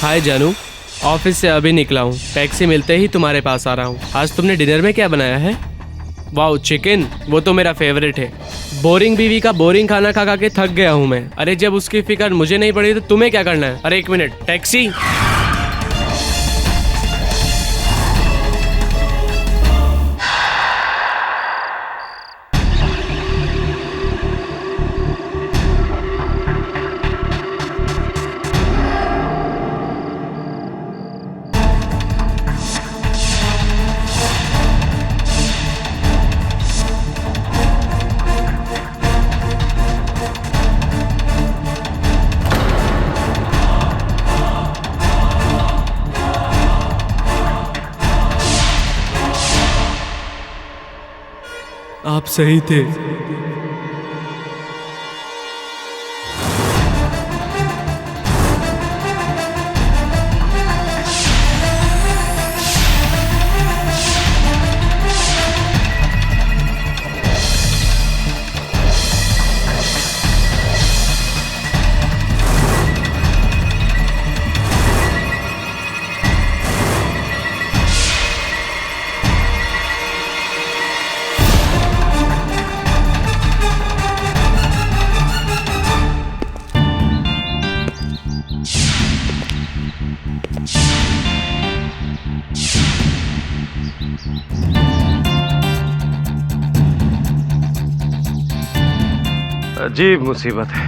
हाय जानू, ऑफिस से अभी निकला हूँ। टैक्सी मिलते ही तुम्हारे पास आ रहा हूँ। आज तुमने डिनर में क्या बनाया है? वाह, चिकन। वो तो मेरा फेवरेट है। बोरिंग बीवी का बोरिंग खाना खा खा के थक गया हूँ मैं। अरे जब उसकी फिक्र मुझे नहीं पड़ी तो तुम्हें क्या करना है? अरे एक मिनट, टैक्सी। आप सही थे। अजीब मुसीबत है।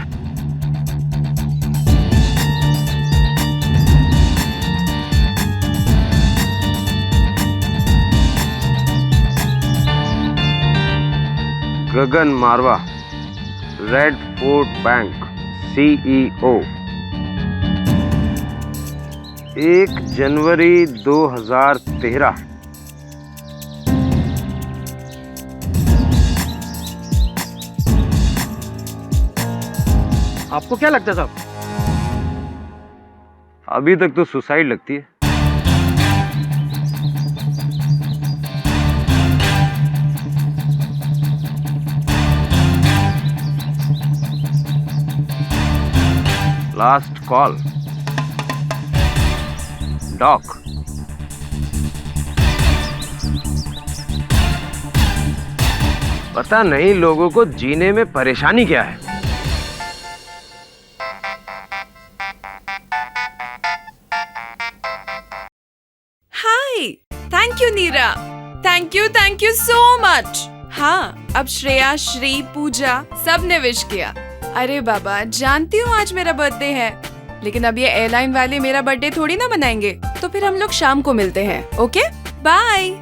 गगन मारवा, रेड फोर्ट बैंक CEO, 1 जनवरी 2013। आपको क्या लगता है साहब? अभी तक तो सुसाइड लगती है। Last call, doc. पता नहीं लोगों को जीने में परेशानी क्या है। Thank you Neera, thank you so much. हाँ, अब श्रेया, श्री, पूजा सब ने विश किया। अरे बाबा, जानती हूँ आज मेरा बर्थडे है, लेकिन अब ये एयरलाइन वाले मेरा बर्थडे थोड़ी ना मनाएंगे, तो फिर हम लोग शाम को मिलते हैं। Okay, bye.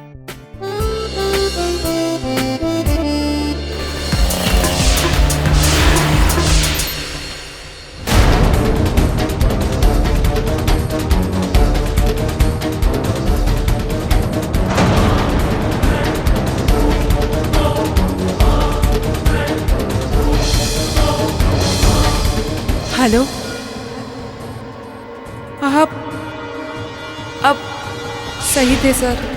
हेलो, आप अब सही थे सर।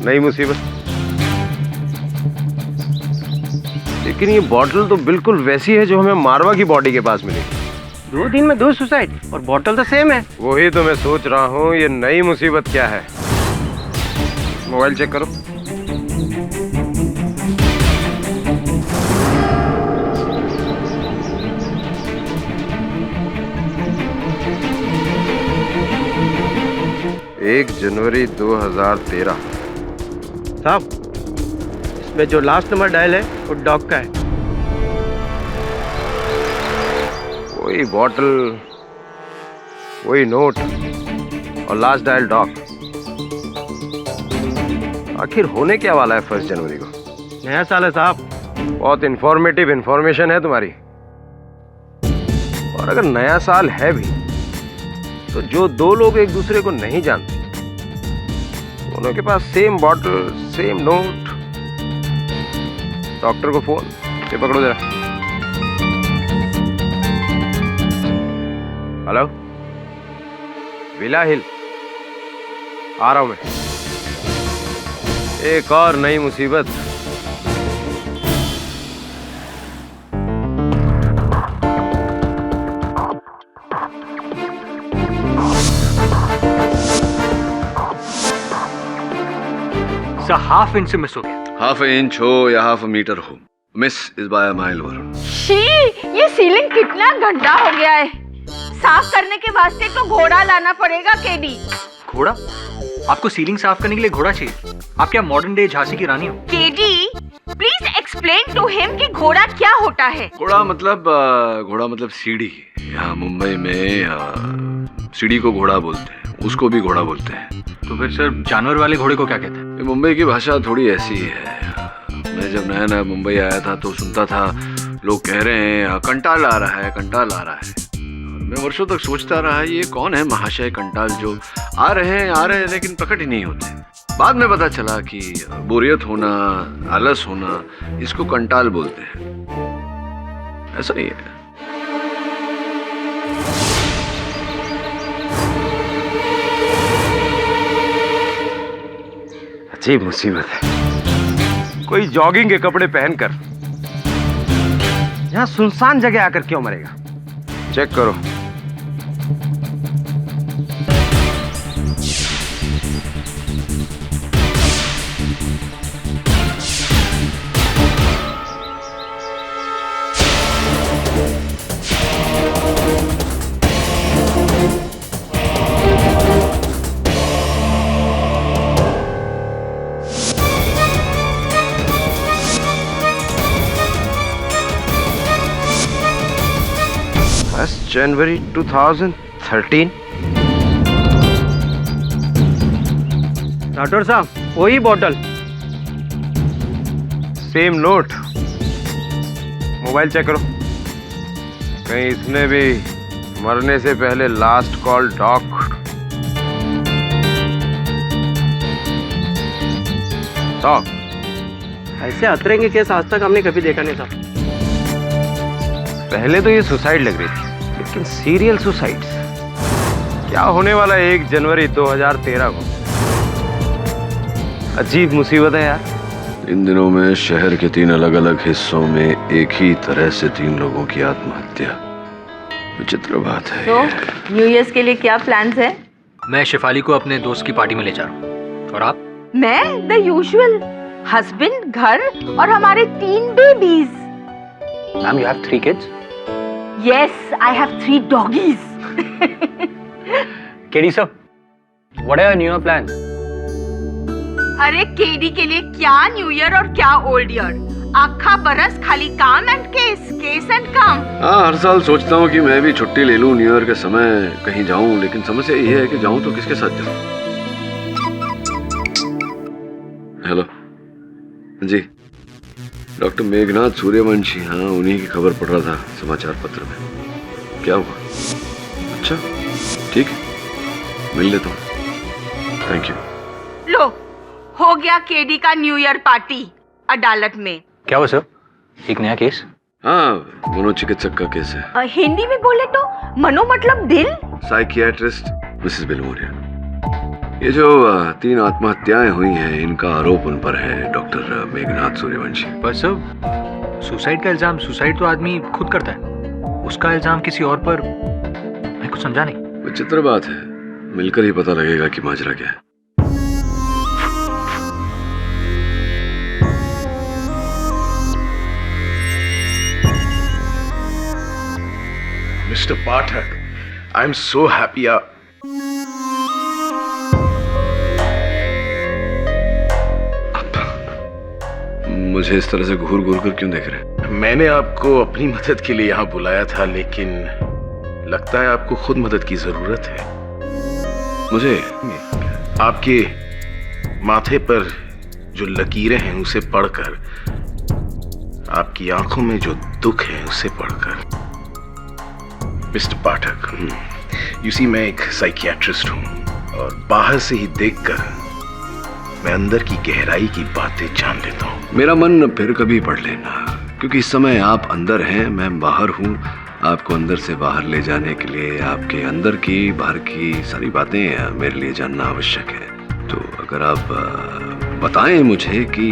नई मुसीबत। लेकिन ये बॉटल तो बिल्कुल वैसी है जो हमें मारवा की बॉडी के पास मिली। 2 दिन में 2 सुसाइड और बॉटल तो सेम है। वही तो मैं सोच रहा हूँ, ये नई मुसीबत क्या है। मोबाइल चेक करो। एक जनवरी 2013। साहब, इसमें जो लास्ट नंबर डायल है वो डॉग का है। वही बॉटल, वही नोट और लास्ट डायल डॉग। आखिर होने क्या वाला है 1 जनवरी को? नया साल है साहब। बहुत इंफॉर्मेटिव इंफॉर्मेशन है तुम्हारी। और अगर नया साल है भी तो जो 2 लोग एक दूसरे को नहीं जानते, दोनों के पास same bottle, same note, doctor को फोन, ये पकड़ो जरा। हेलो, विला हिल, आ रहा हूं मैं। एक और नई मुसीबत। हाफ इंच से मिस हो गया। हाफ इंच हो या हाफ मीटर हो, miss is by a mile Varun. She, ये सीलिंग कितना गंदा हो गया है। साफ करने के वास्ते तो घोड़ा लाना पड़ेगा केडी। घोड़ा? आपको सीलिंग साफ करने के लिए घोड़ा चाहिए? आप क्या मॉडर्न डे झांसी की रानी हो? KD, please explain to him कि घोड़ा क्या होता है। घोड़ा मतलब सीढ़ी। यहाँ मुंबई में सीढ़ी को घोड़ा बोलते हैं, उसको भी घोड़ा बोलते हैं। तो फिर सर जानवर वाले घोड़े को क्या कहते हैं? ये मुंबई की भाषा थोड़ी ऐसी है। मैं जब नया नया मुंबई आया था तो सुनता था लोग कह रहे हैं कंटाल आ रहा है, कंटाल आ रहा है। मैं वर्षों तक सोचता रहा ये कौन है महाशय कंटाल जो आ रहे हैं लेकिन प्रकट ही नहीं होते। बाद में पता चला कि बोरियत होना, आलस होना, इसको कंटाल बोलते हैं। ऐसा ही है। अजीब मुसीबत है। कोई जॉगिंग के कपड़े पहनकर यहाँ सुनसान जगह आकर क्यों मरेगा? चेक करो। जनवरी 2013। डॉक्टर साहब, वही bottle, same note. Mobile check करो, कहीं इसने भी मरने से पहले लास्ट कॉल डॉक। ऐसे अतरे के केस आज तक हमने कभी देखा नहीं था। पहले तो ये सुसाइड लग रही थी, लेकिन सीरियल सुसाइड क्या होने वाला है 1 जनवरी 2013 को। अजीब मुसीबत है यार। इन दिनों में शहर के 3 अलग अलग हिस्सों में एक ही तरह से 3 लोगों की आत्महत्या। विचित्र बात है। तो न्यू ईयर के लिए क्या प्लान्स है? मैं शिफाली को अपने दोस्त की पार्टी में ले जा रहा हूँ। और आप? मैं द यूजुअल, हस्बैंड, घर और हमारे 3 babies. Ma'am, you have 3 kids? Yes, I have 3 doggies. KD sir, what are your new year plans? अरे केडी के लिए क्या न्यू ईयर और क्या ओल्ड ईयर? आखा बरस खाली काम एंड केस एंड काम। हाँ, हर साल सोचता हूँ कि मैं भी छुट्टी ले लूँ न्यू ईयर के समय, कहीं जाऊँ, लेकिन समस्या ये है कि जाऊँ तो किसके साथ जाऊँ। हेलो जी, डॉक्टर मेघनाथ सूर्यवंशी, हाँ उन्हीं की खबर पढ़ रहा था समाचार पत्र में। क्या हुआ? अच्छा ठीक है, मिल लेता हूँ। Thank you. लो, हो गया केडी का न्यू ईयर पार्टी अदालत में। क्या हुआ सर? एक नया केस? हाँ, मनोचिकित्सक का केस है। हिंदी में बोले तो मनो मतलब दिल। Psychiatrist Mrs Belmoria. ये जो 3 आत्महत्याएं हुई हैं, इनका आरोप उन पर है, डॉक्टर मेघनाथ सूर्यवंशी। पर सर, सुसाइड का इल्जाम सुसाइड तो आदमी खुद करता है, उसका इल्जाम किसी और पर, मैं कुछ समझा नहीं। विचित्र बात है, मिलकर ही पता लगेगा कि माजरा क्या है। Mr. Pathak, I'm so happy. मुझे इस तरह से घूर घूर कर क्यों देख रहे हैं? मैंने आपको अपनी मदद के लिए यहाँ बुलाया था, लेकिन लगता है आपको खुद मदद की जरूरत है। मुझे? आपके माथे पर जो लकीरें हैं उसे पढ़कर, आपकी आंखों में जो दुख है उसे पढ़कर। मिस्टर पाठक, यू सी, मैं एक साइकियाट्रिस्ट हूँ और बाहर से ही देखकर मैं अंदर की गहराई की बातें जान लेता हूँ। मेरा मन फिर कभी पढ़ लेना, क्योंकि इस समय आप अंदर हैं, मैं बाहर हूँ। आपको अंदर से बाहर ले जाने के लिए आपके अंदर की बाहर की सारी बातें मेरे लिए जानना आवश्यक है। तो अगर आप बताएं मुझे कि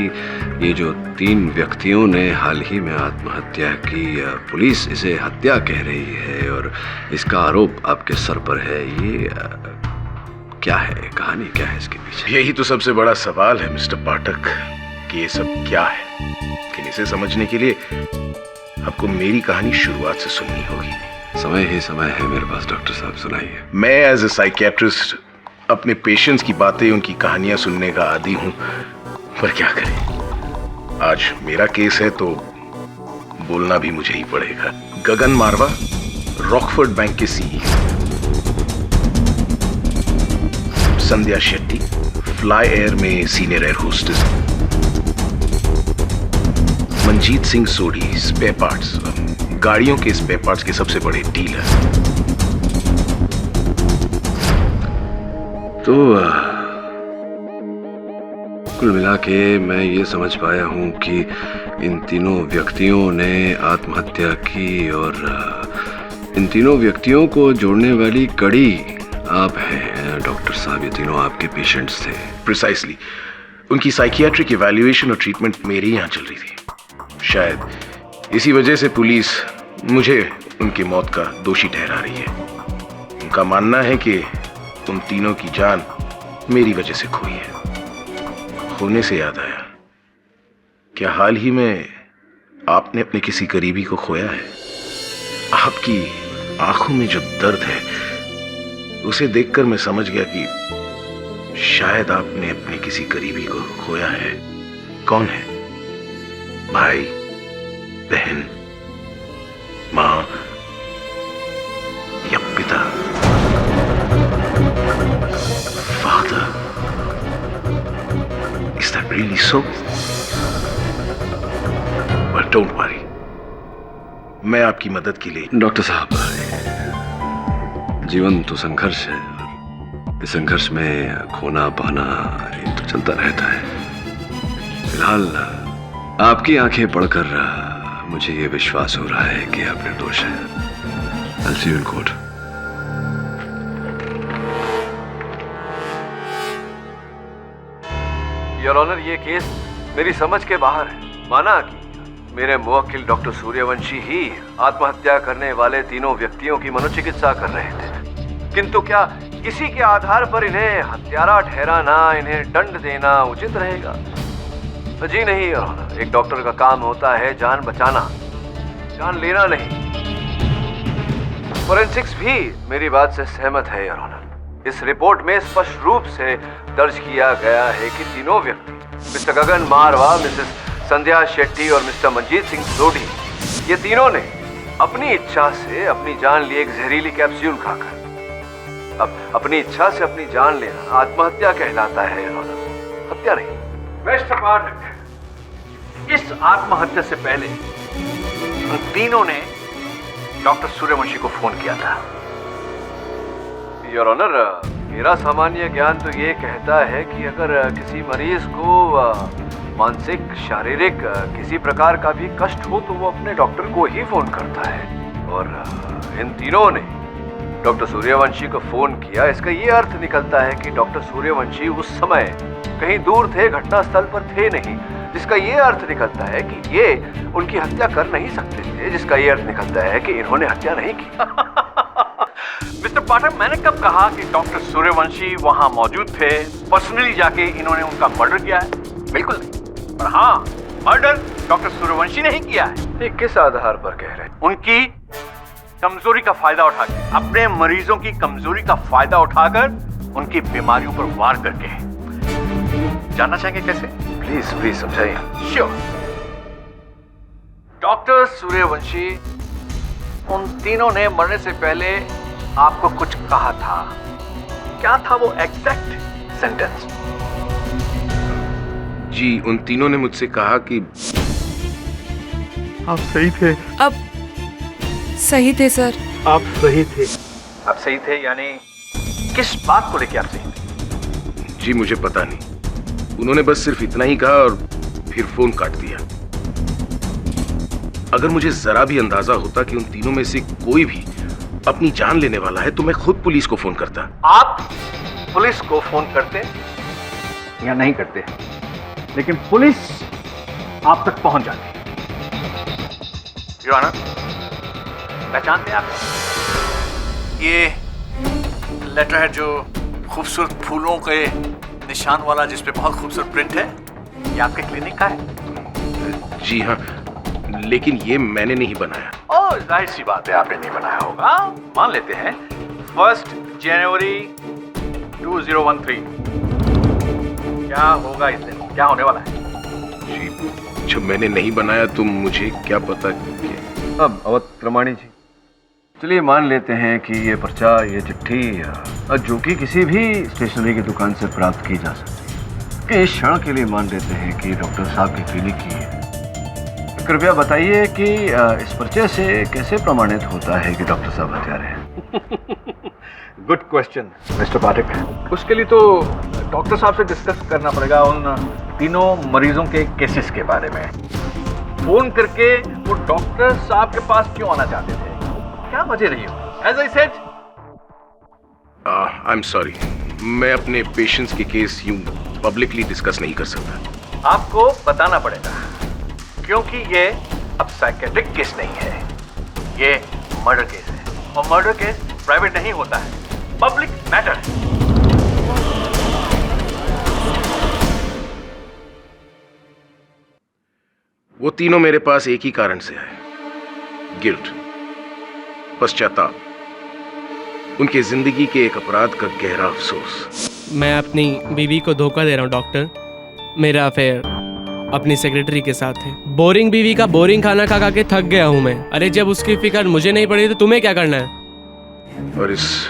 ये जो 3 व्यक्तियों ने हाल ही में आत्महत्या की, पुलिस इसे हत्या कह रही है और इसका आरोप आपके सर पर है, ये क्या है, कहानी क्या है इसके पीछे? यही तो सबसे बड़ा सवाल है मिस्टर पाठक कि ये सब क्या है। लेकिन इसे समझने के लिए आपको मेरी कहानी शुरुआत से सुननी होगी। समय ही समय है मेरे पास डॉक्टर साहब, सुनाइए। मैं एज ए साइकियाट्रिस्ट अपने पेशेंट्स की बातें, उनकी कहानियां सुनने का आदी हूं, पर क्या करें, आज मेरा केस है तो बोलना भी मुझे ही पड़ेगा। गगन मारवा, रॉकफोर्ड बैंक के CEO. Sandhya Shetty, fly air में senior air hostess. Manjeet Singh Sodhi, spare parts, गाड़ियों के स्पेयर पार्ट्स के सबसे बड़े डीलर। तो कुल मिला के मैं ये समझ पाया हूँ कि इन तीनों व्यक्तियों ने आत्महत्या की और इन तीनों व्यक्तियों को जोड़ने वाली कड़ी आप हैं डॉक्टर साहब। ये तीनों आपके पेशेंट्स थे। प्रिसाइसली। उनकी साइकियाट्रिक इवैल्यूएशन और ट्रीटमेंट मेरे यहाँ चल रही थी। शायद इसी वजह से पुलिस मुझे उनकी मौत का दोषी ठहरा रही है। उनका मानना है कि उन तीनों की जान मेरी वजह से खोई है। खोने से याद आया, क्या हाल ही में आपने अपने किसी करीबी को खोया है? आपकी आंखों में जो दर्द है उसे देखकर मैं समझ गया कि शायद आपने अपने किसी करीबी को खोया है। कौन है? भाई, बहन, मां या पिता? Father, is that really so? But don't worry, मैं आपकी मदद के लिए। डॉक्टर साहब, जीवन तो संघर्ष है और इस संघर्ष में खोना पाना ये तो चलता रहता है। फिलहाल आपकी आंखें पढ़कर मुझे ये विश्वास हो रहा है कि आप निर्दोष हैं। I'll see you in court. Your honour, ये केस मेरी समझ के बाहर है। माना कि मेरे मुवक्किल डॉक्टर सूर्यवंशी ही आत्महत्या करने वाले तीनों व्यक्तियों की मनोचिकित्सा कर रहे थे, किंतु क्या इसी के आधार पर इन्हें हत्यारा ठहराना, इन्हें दंड देना उचित रहेगा? जी नहीं योर ऑनर, एक डॉक्टर का काम होता है जान बचाना, जान लेना नहीं। फोरेंसिक्स भी मेरी बात से सहमत है योर ऑनर। इस रिपोर्ट में स्पष्ट रूप से दर्ज किया गया है कि तीनों व्यक्ति, मिस्टर गगन मारवा, मिसेस संध्या शेट्टी और मिस्टर मंजीत सिंह सोडी, ये तीनों ने अपनी इच्छा से अपनी जान ली एक जहरीली कैप्सूल खाकर। अब अपनी इच्छा से अपनी जान लेना आत्महत्या कहलाता है योर ऑनर, हत्या नहीं। मिस्टर पाठक, इस आत्महत्या से पहले उन तीनों ने डॉक्टर सूर्यवंशी को फोन किया था। योर ऑनर, मेरा सामान्य ज्ञान तो ये कहता है कि अगर किसी मरीज को मानसिक, शारीरिक किसी प्रकार का भी कष्ट हो तो वो अपने डॉक्टर को ही फोन करता है। और इन तीनों ने डॉक्टर सूर्यवंशी को फोन किया। इसका ये अर्थ निकलता है कि डॉक्टर सूर्यवंशी उस समय कहीं दूर थे, घटनास्थल पर थे नहीं, जिसका ये अर्थ निकलता है कि ये उनकी हत्या कर नहीं सकते थे, जिसका ये अर्थ निकलता है कि इन्होंने हत्या नहीं की। मिस्टर पाठक, मैंने कब कहा कि डॉक्टर सूर्यवंशी वहां मौजूद थे, पर्सनली जाके इन्होंने उनका मर्डर किया है? बिल्कुल नहीं। पर हाँ, मर्डर डॉक्टर सूर्यवंशी ने ही किया है। ये किस आधार पर कह रहे हैं? उनकी कमजोरी का फायदा उठाकर, अपने मरीजों की कमजोरी का फायदा उठाकर उनकी बीमारियों पर वार करके। जानना चाहेंगे कैसे? प्लीज प्लीज समझाइए। श्योर। डॉक्टर सूर्यवंशी, उन तीनों ने मरने से पहले आपको कुछ कहा था। क्या था वो एग्जैक्ट सेंटेंस? जी, उन तीनों ने मुझसे कहा कि आप सही थे। अब सही थे सर। आप सही थे। आप सही थे यानी किस बात को लेके आप सही थे? जी मुझे पता नहीं, उन्होंने बस सिर्फ इतना ही कहा और फिर फोन काट दिया। अगर मुझे जरा भी अंदाजा होता कि उन तीनों में से कोई भी अपनी जान लेने वाला है तो मैं खुद पुलिस को फोन करता। आप पुलिस को फोन करते या नहीं करते, लेकिन पुलिस आप तक पहुंच जाती। योर ऑनर, पहचानते हैं आप? ये लेटर है जो खूबसूरत फूलों के निशान वाला, जिसपे बहुत खूबसूरत प्रिंट है। ये आपके क्लिनिक का है? जी हाँ, लेकिन ये मैंने नहीं बनाया। ओह, जाहिर सी बात है, आपने नहीं बनाया होगा। मान लेते हैं 1 जनवरी 2013। क्या होगा इस दिन, क्या होने वाला है? जी, जब मैंने नहीं बनाया तो मुझे क्या पता कि... अब अवध प्रमाणी जी, चलिए मान लेते हैं कि ये पर्चा, ये चिट्ठी जो कि किसी भी स्टेशनरी की दुकान से प्राप्त की जा सकती है, कि इस क्षण के लिए मान लेते हैं कि डॉक्टर साहब की क्लिनिक की है। कृपया बताइए कि इस पर्चे से कैसे प्रमाणित होता है कि डॉक्टर साहब हत्यारे हैं? गुड क्वेश्चन मिस्टर पाठक। उसके लिए तो डॉक्टर साहब से डिस्कस करना पड़ेगा उन तीनों मरीजों के केसेस के बारे में। फोन करके वो डॉक्टर साहब के पास क्यों आना चाहते थे, क्या वजह रही हो? As I said, I am sorry, मैं अपने पेशेंट्स के केस यूं पब्लिकली डिस्कस नहीं कर सकता। आपको बताना पड़ेगा, क्योंकि ये अब साइकेट्रिक केस नहीं है, ये मर्डर केस है। और मर्डर केस प्राइवेट नहीं होता है, पब्लिक मैटर है। वो तीनों मेरे पास एक ही कारण से आए, गिल्ट, पश्चाताप, उनके जिंदगी के एक अपराध का गहरा अफसोस। मैं अपनी बीवी को धोखा दे रहा हूँ डॉक्टर। मेरा अफेयर अपनी सेक्रेटरी के साथ है। बोरिंग बीवी का बोरिंग खाना खा खा के थक गया हूँ मैं। अरे जब उसकी फिक्र मुझे नहीं पड़ी तो तुम्हें क्या करना है? और इस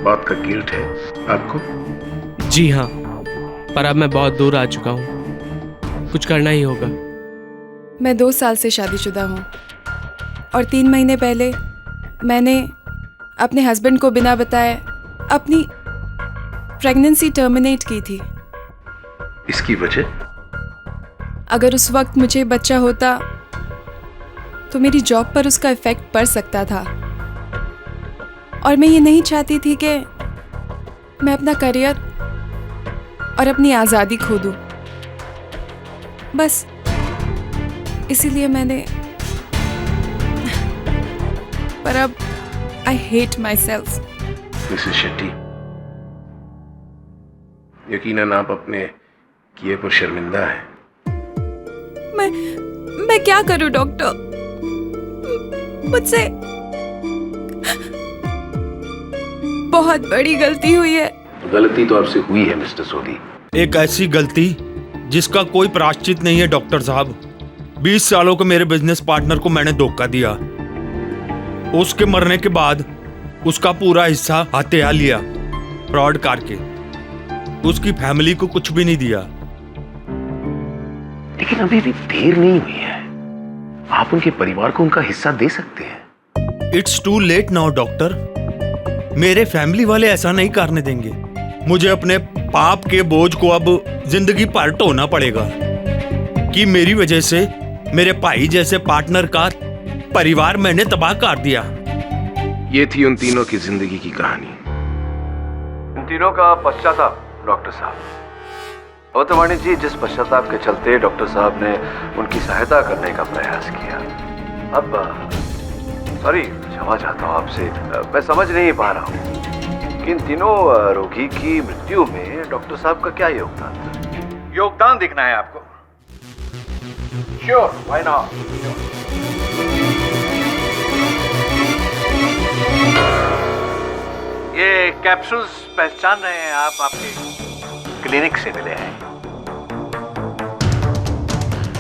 बात का गिल्ट है आपको? जी हाँ, पर अब मैं बहुत दूर आ चुका हूँ, कुछ करना ही होगा। मैं 2 साल से शादीशुदा हूँ और 3 महीने पहले मैंने अपने हस्बैंड को बिना बताए अपनी प्रेगनेंसी टर्मिनेट की थी। इसकी वजह? अगर उस वक्त मुझे बच्चा होता तो मेरी जॉब पर उसका इफेक्ट पड़ सकता था और मैं ये नहीं चाहती थी कि मैं अपना करियर और अपनी आज़ादी खो दूँ। बस इसीलिए मैंने, पर अब I hate my self. Mrs Shetty, यकीनन आप अपने किए पर शर्मिंदा हैं। मैं क्या करूं डॉक्टर? मुझसे बहुत बड़ी गलती हुई है। गलती तो आपसे हुई है मिस्टर सोदी। एक ऐसी गलती जिसका कोई प्रायश्चित नहीं है डॉक्टर साहब। 20 सालों के मेरे बिजनेस पार्टनर को मैंने धोखा दिया। उसके मरने के बाद उसका पूरा हिस्सा हत्या लिया, फ्रॉड करके। उसकी फैमिली को कुछ भी नहीं दिया। लेकिन अभी भी देर नहीं हुई है, आप उनके परिवार को उनका हिस्सा दे सकते हैं। It's too late now doctor. मेरे फैमिली वाले ऐसा नहीं करने देंगे। मुझे अपने पाप के बोझ को अब जिंदगी भर ढोना पड़ेगा कि मेरी वजह से मेरे भाई जैसे पार्टनर का परिवार मैंने तबाह कर दिया। ये थी उन तीनों की जिंदगी की कहानी। इन तीनों का पश्चाताप डॉक्टर साहब। अवतवाणी जी, जिस पश्चाताप के चलते डॉक्टर साहब ने उनकी सहायता करने का प्रयास किया। अब सॉरी, क्षमा चाहता हूँ आपसे, मैं समझ नहीं पा रहा हूँ कि इन तीनों रोगी की मृत्यु में डॉक्टर साहब का क्या योगदान था? योगदान देखना है आपको? Sure, why not. ये कैप्सूल्स पहचान रहे हैं आप, आपके क्लिनिक से मिले हैं?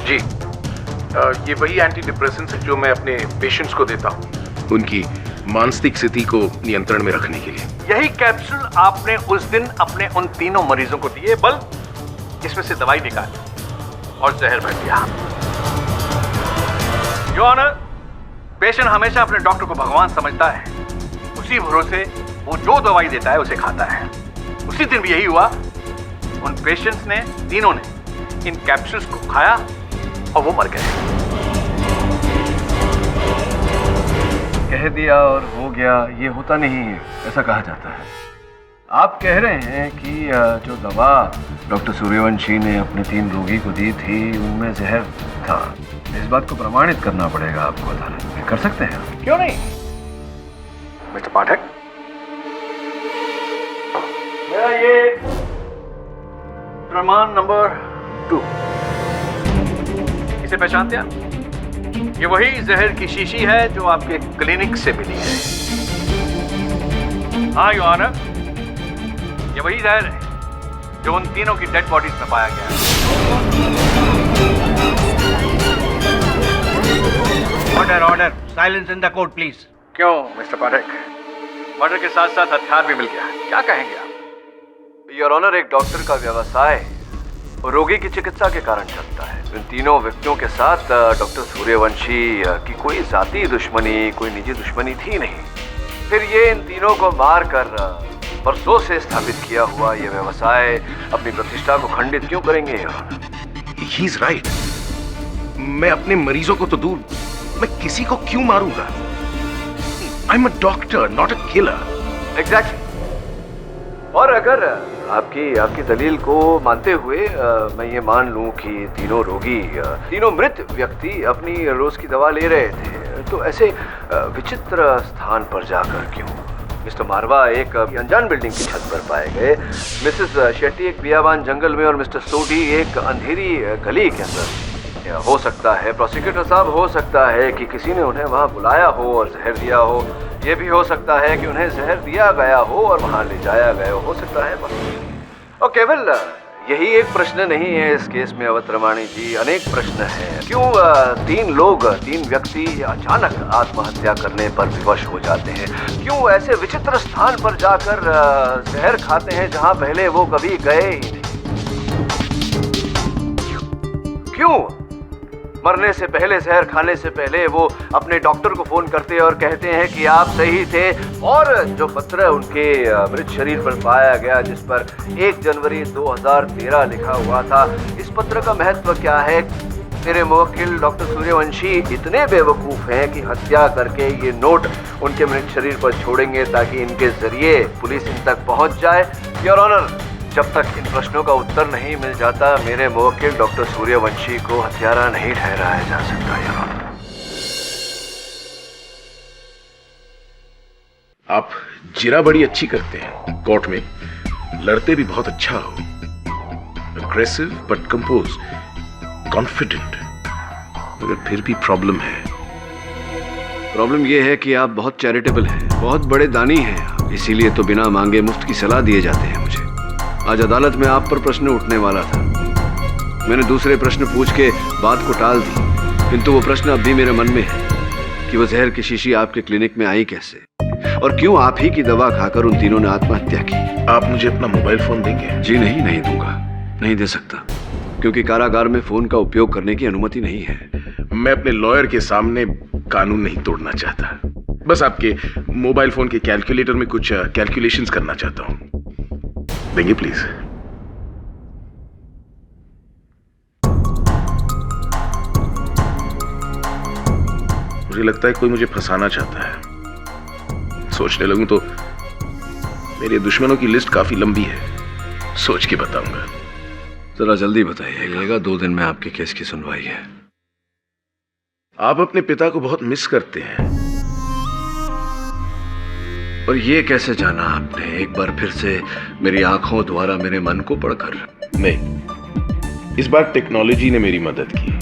जी, ये वही एंटी डिप्रेसेंट्स है जो मैं अपने पेशेंट्स को देता हूँ, उनकी मानसिक स्थिति को नियंत्रण में रखने के लिए। यही कैप्सूल आपने उस दिन अपने उन तीनों मरीजों को दिए, इसमें से दवाई निकाली और जहर भर दिया। योर ऑनर, पेशेंट हमेशा अपने डॉक्टर को भगवान समझता है। उसी भरोसे वो जो दवाई देता है उसे खाता है। उसी दिन भी यही हुआ। उन पेशेंट्स ने, तीनों ने इन कैप्सूल्स को खाया और वो मर गए। कह दिया और हो गया, ये होता नहीं है, ऐसा कहा जाता है। आप कह रहे हैं कि जो दवा डॉक्टर सूर्यवंशी ने अपने 3 रोगी को दी थी उनमें जहर था। इस बात को प्रमाणित करना पड़ेगा आपको अदालत में। कर सकते हैं? क्यों नहीं मिस्टर पाठक? मेरा ये प्रमाण नंबर 2, इसे पहचानते हैं? ये वही जहर की शीशी है जो आपके क्लिनिक से मिली है। हाँ योर ऑनर, ये वही जहर है जो उन तीनों की डेड बॉडीज में पाया गया है। Order order, silence in the court please. क्यों मिस्टर पाठक, मर्डर के साथ साथ हथियार भी मिल गया, क्या कहेंगे आप? योर ऑनर, एक डॉक्टर का व्यवसाय रोगी की चिकित्सा के कारण चलता है। इन तीनों व्यक्तियों के साथ डॉक्टर सूर्यवंशी की कोई जाती दुश्मनी, कोई निजी दुश्मनी थी नहीं। फिर ये इन तीनों को मार कर बरसों से स्थापित किया हुआ ये व्यवसाय अपनी प्रतिष्ठा को खंडित क्यों करेंगे? He is right. मैं अपने मरीजों को तो दूर, मैं किसी को क्यों मारूंगा? I am a doctor, not a killer. Exactly. और अगर आपकी दलील को मानते हुए मैं ये मान लूं कि तीनों रोगी, तीनों मृत व्यक्ति अपनी रोज की दवा ले रहे थे, तो ऐसे विचित्र स्थान पर जाकर क्यों? मिस्टर मारवा एक अनजान बिल्डिंग की छत पर पाए गए, मिसेस शेट्टी एक बियाबान जंगल में और मिस्टर सोडी एक अंधेरी गली के अंदर। हो सकता है प्रोसिक्यूटर साहब, हो सकता है कि किसी ने उन्हें वहां बुलाया हो और जहर दिया हो। ये भी हो सकता है कि उन्हें जहर दिया गया हो और वहां ले जाया गया हो सकता है। और केवल यही एक प्रश्न नहीं है इस केस में अवध रमाणी जी, अनेक प्रश्न हैं। क्यों 3 व्यक्ति अचानक आत्महत्या करने पर विवश हो जाते हैं? क्यों ऐसे विचित्र स्थान पर जाकर जहर खाते हैं जहां पहले वो कभी गए ही नहीं? क्यों मरने से पहले, जहर खाने से पहले वो अपने डॉक्टर को फोन करते और कहते हैं कि आप सही थे, और जो पत्र उनके मृत शरीर पर पाया गया जिस पर 1 जनवरी 2013 लिखा हुआ था, इस पत्र का महत्व क्या है? मेरे मुवक्किल डॉक्टर सूर्यवंशी इतने बेवकूफ हैं कि हत्या करके ये नोट उनके मृत शरीर पर छोड़ेंगे ताकि इनके जरिए पुलिस इन तक पहुंच जाए। योर ऑनर, जब तक इन प्रश्नों का उत्तर नहीं मिल जाता, मेरे मुवक्किल डॉक्टर सूर्यवंशी को हत्यारा नहीं ठहराया जा सकता। योर ऑनर, आप जिरा बड़ी अच्छी करते हैं, कोर्ट में लड़ते भी बहुत अच्छा हो। Aggressive but compose, confident. मगर फिर भी प्रॉब्लम है। प्रॉब्लम यह है कि आप बहुत चैरिटेबल हैं, बहुत बड़े दानी हैं आप, इसीलिए तो बिना मांगे मुफ्त की सलाह दिए जाते हैं मुझे। आज अदालत में आप पर प्रश्न उठने वाला था, मैंने दूसरे प्रश्न पूछ के बात को टाल दी, किंतु वो प्रश्न अब भी मेरे मन में है कि वो जहर की शीशी आपके क्लिनिक में आई कैसे, और क्यों आप ही की दवा खाकर उन तीनों ने आत्महत्या की। आप मुझे अपना मोबाइल फोन देंगे? जी नहीं दूंगा, नहीं दे सकता, क्योंकि कारागार में फोन का उपयोग करने की अनुमति नहीं है। मैं अपने लॉयर के सामने कानून नहीं तोड़ना चाहता, बस आपके मोबाइल फोन के कैलकुलेटर में कुछ कैलकुलेशंस करना चाहता हूं। देंगे प्लीज? मुझे लगता है कोई मुझे फंसाना चाहता है। सोचने लगूं तो मेरे दुश्मनों की लिस्ट काफी लंबी है, सोच के बताऊंगा। जरा जल्दी बताइएगा, 2 दिन में आपके केस की सुनवाई है। आप अपने पिता को बहुत मिस करते हैं। और ये कैसे जाना आपने, एक बार फिर से मेरी आंखों द्वारा मेरे मन को पढ़कर? नहीं, इस बार टेक्नोलॉजी ने मेरी मदद की।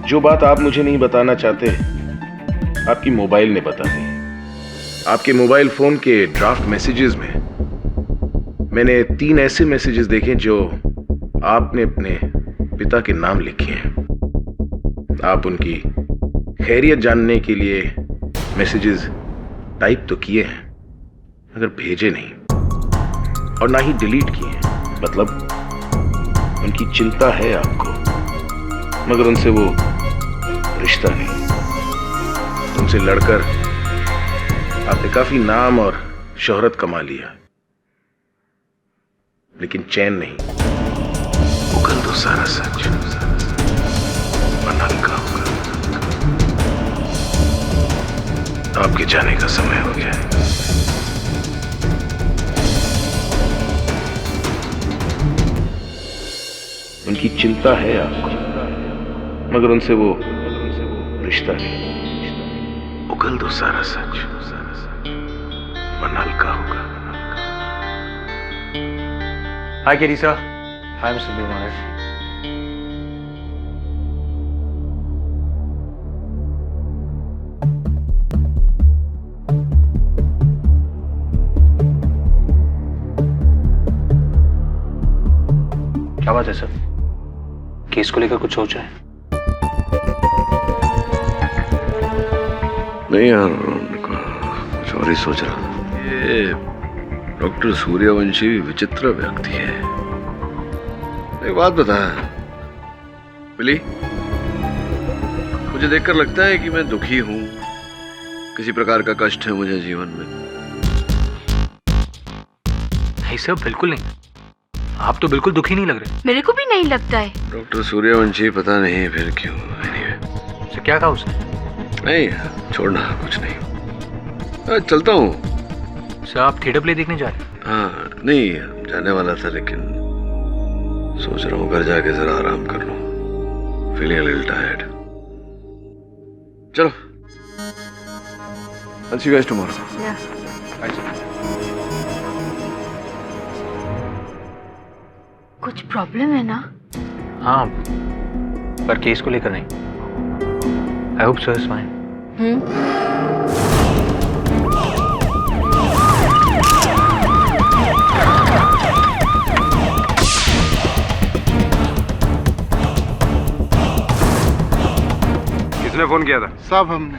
जो बात आप मुझे नहीं बताना चाहते, आपकी मोबाइल ने बता दी। आपके मोबाइल फोन के ड्राफ्ट मैसेजेस में मैंने 3 ऐसे मैसेजेस देखे जो आपने अपने पिता के नाम लिखे हैं। आप उनकी खैरियत जानने के लिए मैसेजेस टाइप तो किए हैं, मगर भेजे नहीं, और ना ही डिलीट किए हैं। मतलब उनकी चिंता है आपको, मगर उनसे वो रिश्ता नहीं। उनसे लड़कर आपने काफी नाम और शोहरत कमा लिया। लेकिन चैन नहीं। उगल दो सारा सच, वरना हल्का होगा। आपके जाने का समय हो गया है। उनकी चिंता है आपको, मगर उनसे वो रिश्ता नहीं। उगल दो सारा सच, वरना हल्का होगा। हाय केडी सर, हाय मिस्टर बेगम। क्या बात है सर? केस को लेकर कुछ सोचा है? नहीं यार, कुछ और ही सोच रहा था। ये डॉक्टर सूर्यवंशी विचित्र व्यक्ति है। एक बात बता बिली, मुझे देखकर लगता है कि मैं दुखी हूं, किसी प्रकार का कष्ट है मुझे जीवन में। नहीं सर, बिल्कुल नहीं। आप तो बिल्कुल दुखी नहीं लग रहे। मेरे को भी नहीं लगता है। डॉक्टर सूर्यवंशी पता नहीं फिर क्यों। एनीवे, सर क्या कहा उसने? नहीं छोड़ना, कुछ नहीं। चलता हूँ। सर आप थिएटर प्ले देखने जा रहे हैं? हाँ, नहीं जाने वाला था, लेकिन सोच रहा हूँ घर जाके जरा आराम कर लूँ। Feeling a little tired. चलो, I'll see you guys tomorrow. Bye, sir. कुछ प्रॉब्लम है ना? हाँ, पर केस को लेकर नहीं। I hope sir is fine. किसने फोन किया था? साहब हमने।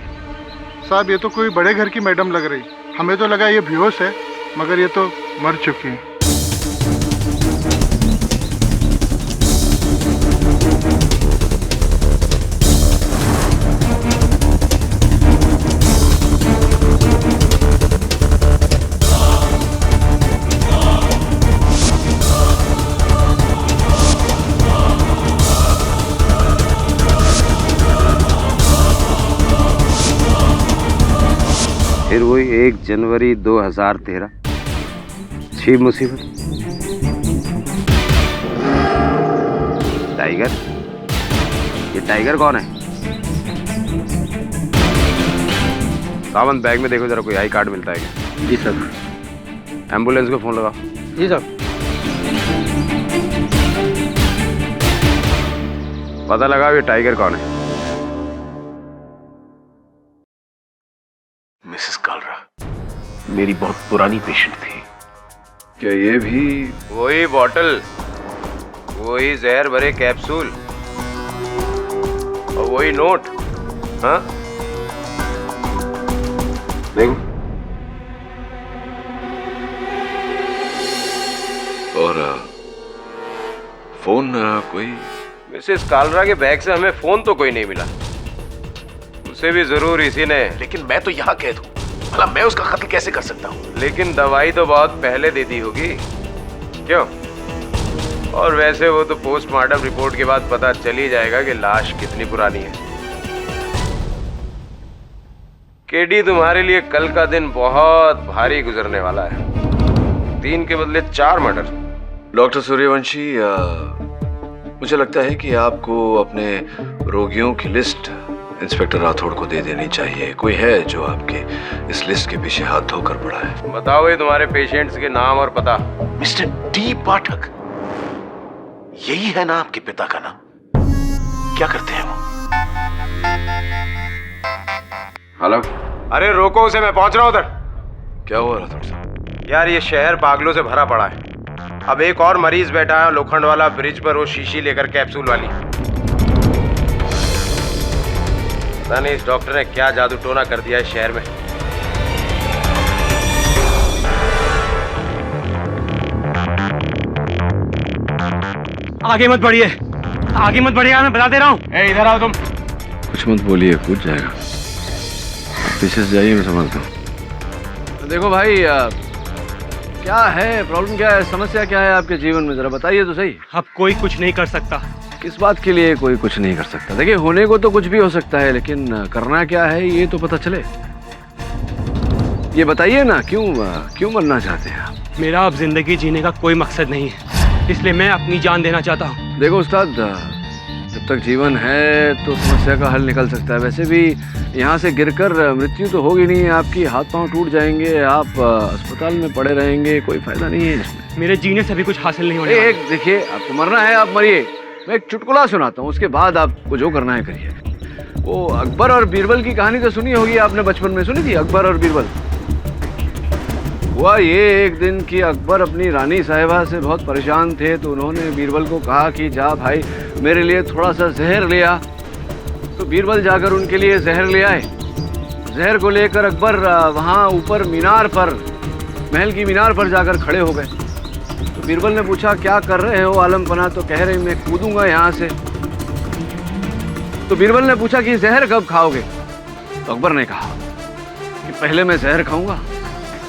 साहब ये तो कोई बड़े घर की मैडम लग रही। हमें तो लगा ये बेहोश है, मगर ये तो मर चुकी है। फिर वही 1 जनवरी 2013 छी मुसीबत। टाइगर? ये टाइगर कौन है? सावंत, बैग में देखो जरा, कोई आई कार्ड मिलता है क्या? जी सर। एम्बुलेंस को फोन लगाओ। जी सर। पता लगाओ ये टाइगर कौन है। मिसेस कालरा मेरी बहुत पुरानी पेशेंट थी। क्या ये भी वही बॉटल, वही जहर भरे कैप्सूल और वही नोट? हाँ देखो। और फोन कोई? मिसेस कालरा के बैग से हमें फोन तो कोई नहीं मिला। उसे भी जरूर इसी ने। लेकिन मैं तो यहाँ कैद हूँ, भला मैं उसका कत्ल कैसे कर सकता हूँ? लेकिन दवाई तो बहुत पहले दे दी होगी, क्यों? और वैसे वो तो पोस्टमार्टम रिपोर्ट के बाद पता चल ही जाएगा कि लाश कितनी पुरानी है। केडी, तुम्हारे लिए कल का दिन बहुत भारी गुजरने वाला है। 3 के बदले 4 मर्डर। डॉक्टर सूर्यवंशी, मुझे लगता है कि आपको अपने रोगियों की लिस्ट इंस्पेक्टर राठौड़ को दे देनी चाहिए। कोई है जो आपके इस लिस्ट के पीछे हाथ धोकर पड़ा है? बताओ ये तुम्हारे पेशेंट्स के नाम और पता। मिस्टर डी पाठक, यही है ना आपके पिता का नाम? क्या करते हैं वो? हेलो। अरे रोको उसे, मैं पहुंच रहा हूं उधर। क्या हुआ राठौड़ साहब? यार ये शहर पागलों से भरा पड़ा है। अब एक और मरीज बैठा है लोखंड वाला ब्रिज पर, वो शीशी लेकर कैप्सूल वाली। पता नहीं इस डॉक्टर ने क्या जादू टोना कर दिया है शहर में। आगे मत बढ़िए, आगे मत बढ़िएगा, मैं बता दे रहा हूँ। इधर आओ तुम। कुछ मत बोलिए, कूद जाएगा। पीछे से जाइए, मैं समझता हूँ। देखो भाई, क्या है प्रॉब्लम, क्या है समस्या, क्या है आपके जीवन में, जरा बताइए तो सही। अब कोई कुछ नहीं कर सकता। किस बात के लिए कोई कुछ नहीं कर सकता? देखिए होने को तो कुछ भी हो सकता है, लेकिन करना क्या है ये तो पता चले। ये बताइए ना, क्यों मरना चाहते हैं आप? मेरा अब जिंदगी जीने का कोई मकसद नहीं है, इसलिए मैं अपनी जान देना चाहता हूँ। देखो उस्ताद, जब तक जीवन है तो समस्या का हल निकल सकता है। वैसे भी यहाँ से गिरकर मृत्यु तो होगी नहीं आपकी, हाथ पांव टूट जाएंगे, आप अस्पताल में पड़े रहेंगे, कोई फायदा नहीं है इसमें। मेरे जीने से भी कुछ हासिल नहीं होने एक देखिए, आपको मरना है आप मरिए, मैं एक चुटकुला सुनाता हूँ, उसके बाद आपको जो करना है करिए। वो अकबर और बीरबल की कहानी तो सुनी होगी आपने, बचपन में सुनी थी, अकबर और बीरबल। हुआ ये एक दिन कि अकबर अपनी रानी साहिबा से बहुत परेशान थे, तो उन्होंने बीरबल को कहा कि जा भाई मेरे लिए थोड़ा सा जहर ले आ। तो बीरबल जाकर उनके लिए जहर ले आए। जहर को लेकर अकबर वहाँ ऊपर मीनार पर, महल की मीनार पर जाकर खड़े हो गए। तो बीरबल ने पूछा क्या कर रहे हो आलम पना? तो कह रहे मैं कूदूंगा यहाँ से। तो बीरबल ने पूछा कि जहर कब खाओगे? तो अकबर ने कहा कि पहले मैं जहर खाऊंगा,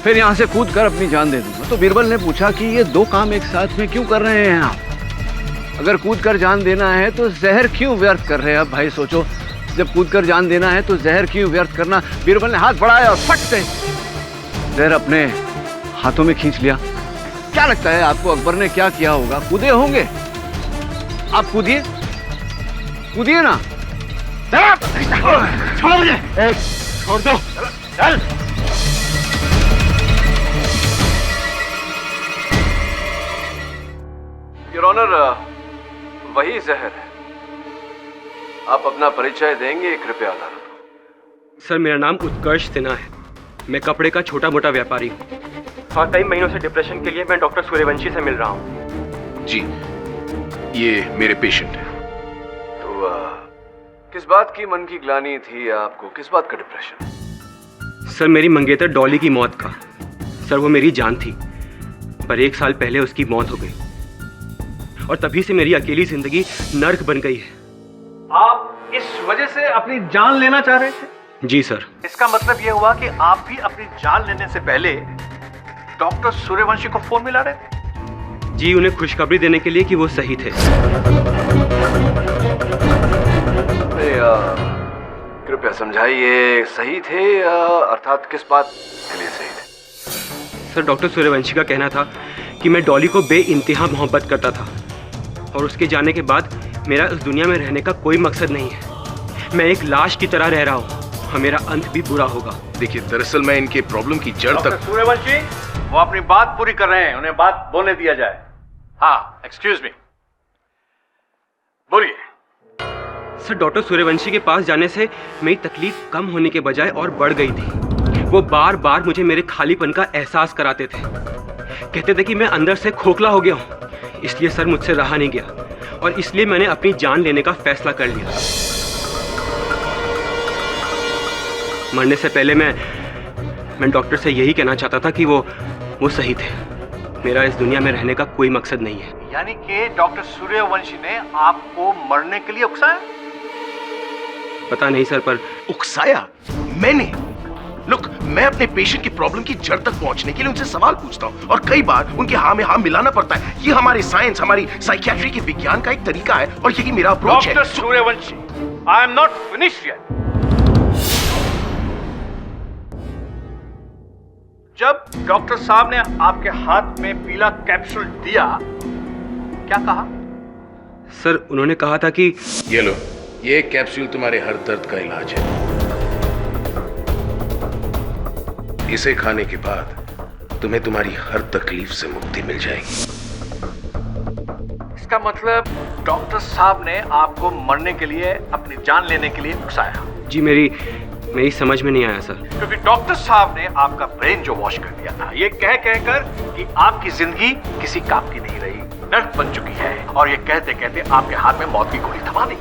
फिर यहाँ से कूद कर अपनी जान दे दूंगा। तो बीरबल ने पूछा कि ये दो काम एक साथ में क्यों कर रहे हैं आप? अगर कूद कर जान देना है तो जहर क्यों व्यर्थ कर रहे हैं? अब भाई सोचो, जब कूद कर जान देना है तो जहर क्यों व्यर्थ करना? बीरबल ने हाथ बढ़ाया और फट से जहर अपने हाथों में खींच लिया। क्या लगता है आपको अकबर ने क्या किया होगा? कूदे होंगे? आप कूदिए, कूदिए ना। छोड़ मुझे, छोड़ दो, चल। योर ऑनर, वही जहर है। आप अपना परिचय देंगे कृपया अदालत? सर मेरा नाम उत्कर्ष सिन्हा है, मैं कपड़े का छोटा मोटा व्यापारी हूँ और कई महीनों से डिप्रेशन के लिए मैं डॉक्टर सूर्यवंशी से मिल रहा हूँ। जी, ये मेरे पेशेंट हैं। तो किस बात की मन की ग्लानि थी आपको, किस बात का डिप्रेशन? सर मेरी मंगेतर डॉली की मौत का। सर वो मेरी जान थी, पर 1 साल पहले उसकी मौत हो गई और तभी से मेरी अकेली जिंदगी नर्क बन गई है। आप इस वजह से अपनी जान लेना चाह रहे थे? जी सर। इसका मतलब यह हुआ कि आप भी अपनी जान लेने से पहले डॉक्टर सूर्यवंशी को फोन मिला रहे थे? जी, उन्हें खुशखबरी देने के लिए कि वो सही थे। कृपया समझाइए, सही थे अर्थात किस बात के लिए सही थे? सर डॉक्टर सूर्यवंशी का कहना था कि मैं डॉली को बेइंतहा मोहब्बत करता था और उसके जाने के बाद मेरा इस दुनिया में रहने का कोई मकसद नहीं है। मैं एक लाश की तरह रह रहा हूँ और मेरा अंत भी बुरा होगा। देखिए, दरअसल मैं इनके प्रॉब्लम की जड़ तक। सूर्यवंशी, वो अपनी बात पूरी कर रहे हैं, उन्हें बात बोलने दिया जाए। हाँ, एक्सक्यूज मी, बोलिए। सर डॉक्टर सूर्यवंशी के पास जाने से मेरी तकलीफ कम होने के बजाय और बढ़ गई थी। वो बार बार मुझे मेरे खालीपन का एहसास कराते थे, कहते थे कि मैं अंदर से खोखला हो गया हूँ। इसलिए सर मुझसे रहा नहीं गया और इसलिए मैंने अपनी जान लेने का फैसला कर लिया। मरने से पहले मैं डॉक्टर से यही कहना चाहता था कि वो सही थे। मेरा इस दुनिया में रहने का कोई मकसद नहीं है। यानी कि डॉक्टर सूर्यवंशी ने आपको मरने के लिए उकसाया? पता नहीं सर, पर उकसाया मैंने? लुक, मैं अपने पेशेंट की प्रॉब्लम की जड़ तक पहुंचने के लिए उनसे सवाल पूछता हूं और कई बार उनके हाँ में हाँ मिलाना पड़ता है। ये हमारी साइंस, हमारी साइकियाट्री के विज्ञान का एक तरीका है और यही मेरा अप्रोच है। Doctor Suryavanshi, I am not finished yet. जब डॉक्टर साहब ने आपके हाथ में पीला कैप्सूल दिया, क्या कहा? सर उन्होंने कहा था कि ये लो, ये कैप्सूल तुम्हारे हर दर्द का इलाज है। इसे खाने के बाद तुम्हें तुम्हारी हर तकलीफ से मुक्ति मिल जाएगी। इसका मतलब डॉक्टर साहब ने आपको मरने के लिए, अपनी जान लेने के लिए उकसाया? जी, मेरी समझ में नहीं आया सर। क्योंकि डॉक्टर साहब ने आपका ब्रेन जो वॉश कर दिया था, ये कह कहकर कि आपकी जिंदगी किसी काम की नहीं रही, नर्क बन चुकी है, और ये कहते कहते आपके हाथ में मौत की गोली थमा दी।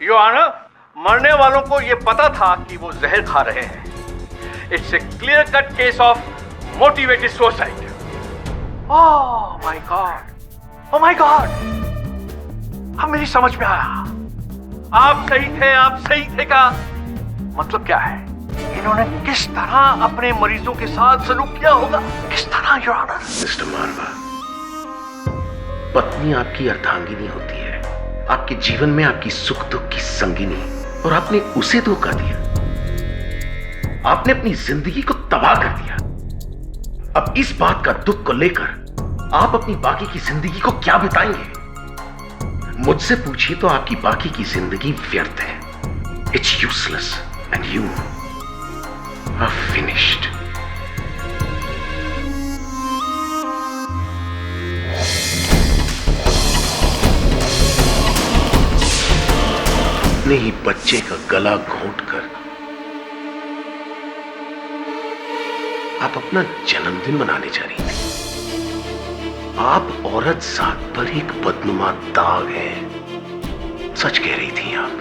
योर ऑनर, मरने वालों को ये पता था कि वो जहर खा रहे हैं। It's a clear-cut case of motivated suicide. Oh my God! Oh my God! अब मेरी समझ में आया। आप सही थे का मतलब क्या है? इन्होंने किस तरह अपने मरीजों के साथ सलूक किया होगा, किस तरह, योर ऑनर। मिस्टर मारवा, पत्नी आपकी अर्धांगिनी होती है, आपके जीवन में आपकी सुख दुख की संगिनी, और आपने उसे धोखा दिया। आपने अपनी जिंदगी को तबाह कर दिया। अब इस बात का दुख को लेकर आप अपनी बाकी की जिंदगी को क्या बिताएंगे? मुझसे पूछिए तो आपकी बाकी की जिंदगी व्यर्थ है। It's useless and you are finished. अपने ही बच्चे का गला घोंटकर आप अपना जन्मदिन मनाने जा रही थी। आप औरत जात पर एक बदनुमा दाग है, सच कह रही थी आप।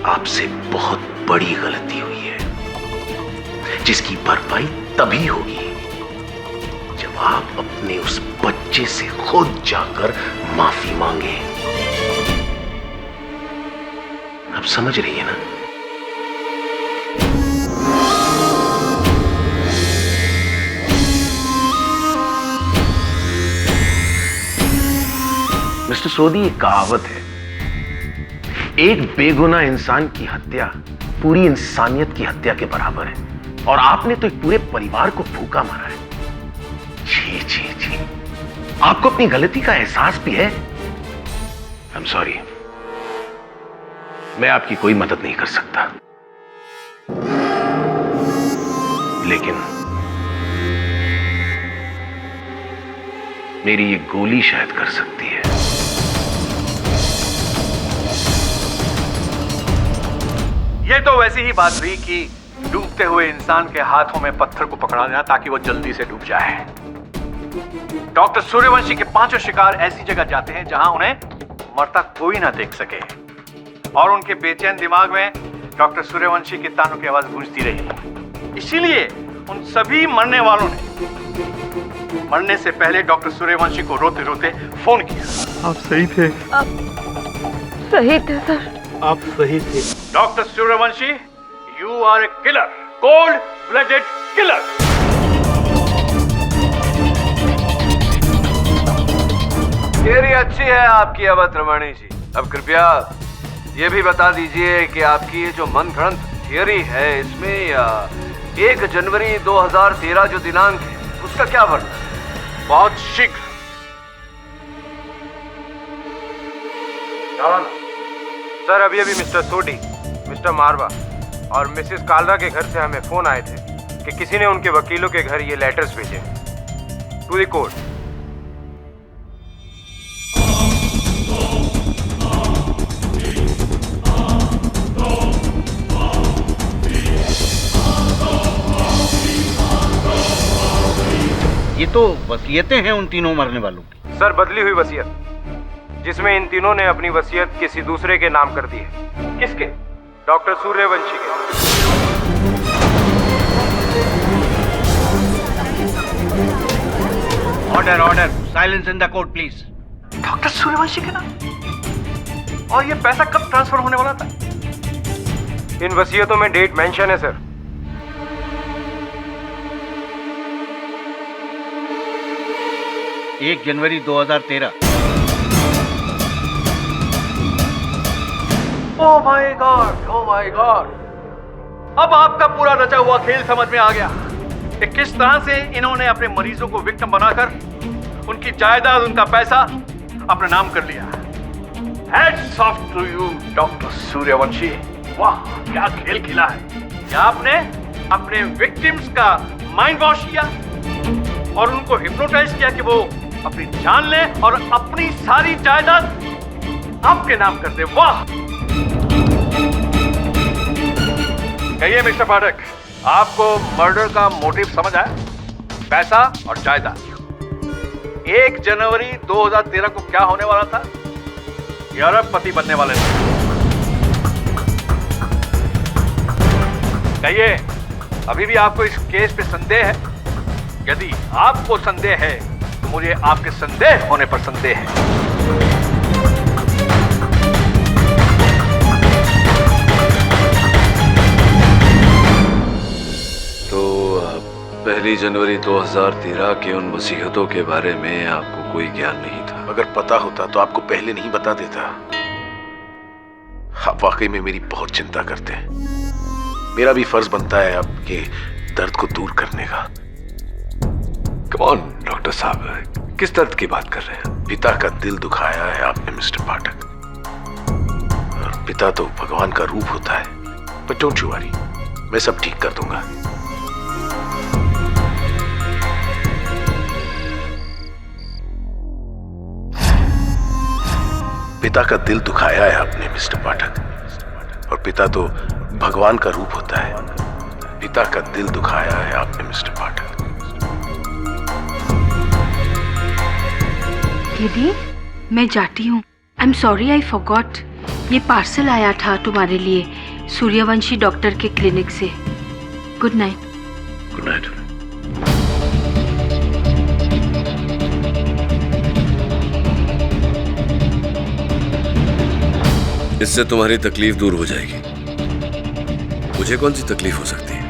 आपसे बहुत बड़ी गलती हुई है, जिसकी भरपाई तभी होगी जब आप अपने उस बच्चे से खुद जाकर माफी मांगे। आप समझ रही है ना? मिस्टर सोदी, एक कहावत है, एक बेगुनाह इंसान की हत्या पूरी इंसानियत की हत्या के बराबर है, और आपने तो एक पूरे परिवार को भूखा मारा है। जी जी जी, आपको अपनी गलती का एहसास भी है। आई एम सॉरी, मैं आपकी कोई मदद नहीं कर सकता, लेकिन मेरी ये गोली शायद कर सकती है। ये तो वैसी ही बात हुई कि डूबते हुए इंसान के हाथों में पत्थर को पकड़ा देना ताकि वो जल्दी से डूब जाए। डॉक्टर सूर्यवंशी के पांचों शिकार ऐसी जगह जाते हैं जहां उन्हें मरता कोई ना देख सके, और उनके बेचैन दिमाग में डॉक्टर सूर्यवंशी के तानों की आवाज गूंजती रही। इसीलिए उन सभी मरने वालों ने मरने से पहले डॉक्टर सूर्यवंशी को रोते रोते फोन किया। आप सही थे। सही थे सर। आप सही थे। Doctor Suryavanshi, you are a killer, cold blooded killer. Theory अच्छी है आपकी अवध रमणी जी। अब कृपया ये भी बता दीजिए कि आपकी ये जो मनगढ़ंत थियरी है, इसमें 1 जनवरी 2013 जो दिनांक है उसका क्या वर्णन है? बहुत शीघ्र। सर, अभी मिस्टर सोडी, मिस्टर मारवा और मिसेस कालरा के घर से हमें फोन आए थे कि किसी ने उनके वकीलों के घर ये लेटर्स भेजे टू द कोर्ट। ये तो वसीयतें हैं उन तीनों मरने वालों की। सर, बदली हुई वसीयत, जिसमें इन तीनों ने अपनी वसीयत किसी दूसरे के नाम कर दी है। किसके? डॉक्टर सूर्यवंशी के। Order order, silence in the court please. Doctor Suryavanshi के नाम? और ये पैसा कब ट्रांसफर होने वाला था? इन वसीयतों में डेट मेंशन है sir. 1 January 2013। Oh my God, oh my God. अब आपका पूरा रचा हुआ खेल समझ में आ गया कि किस तरह से इन्होंने अपने मरीजों को विक्टिम बनाकर उनकी जायदाद, उनका पैसा अपने नाम कर लिया। Hats off to you doctor Suryavanshi. वाह, क्या खेल खेला है। क्या आपने अपने विक्टिम्स का माइंड वॉश किया और उनको हिप्नोटाइज किया कि वो अपनी जान ले और अपनी सारी जायदाद आपके नाम कर दे। वाह। कहिए मिस्टर पाठक, आपको मर्डर का मोटिव समझ आया? पैसा और जायदाद। 1 जनवरी 2013 को क्या होने वाला था? ये अरबपति बनने वाले थे। कहिए, अभी भी आपको इस केस पे संदेह है? यदि आपको संदेह है तो मुझे आपके संदेह होने पर संदेह है। 1 जनवरी 2013 के उन वसीयतों के बारे में आपको कोई ज्ञान नहीं था? अगर पता होता तो आपको पहले नहीं बता देता। आप वाकई में मेरी बहुत चिंता करते हैं। मेरा भी फर्ज बनता है आपके दर्द को दूर करने का। कौन डॉक्टर साहब, किस दर्द की बात कर रहे हैं? पिता का दिल दुखाया है आपने मिस्टर पाठक। और पिता तो भगवान का रूप होता है। बट डोंट यू वरी, मैं सब ठीक कर दूंगा। पिता का दिल दुखाया है आपने मिस्टर पाठक। और पिता तो भगवान का रूप होता है। पिता का दिल दुखाया है आपने मिस्टर पाठक। दीदी, मैं जाती हूँ। आई एम सॉरी, आई फॉरगॉट। ये पार्सल आया था तुम्हारे लिए सूर्यवंशी डॉक्टर के क्लिनिक से। Good night. Good night. इससे तुम्हारी तकलीफ दूर हो जाएगी। मुझे कौन सी तकलीफ हो सकती है?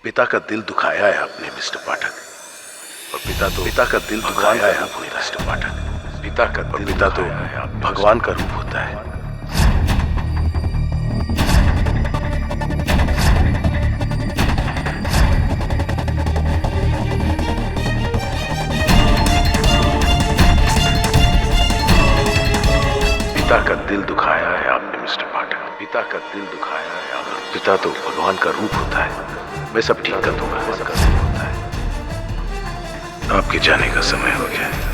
पिता का दिल दुखाया है आपने मिस्टर पाठक। और पिता का दिल दुखाया है आपने मिस्टर पाठक। पिता तो भगवान का रूप होता है। पिता का दिल दुखाया है आपने मिस्टर पाठक। पिता का दिल दुखाया है आपने। पिता तो भगवान का रूप होता है। मैं सब ठीक कर दूंगा। आपके जाने का समय हो गया है।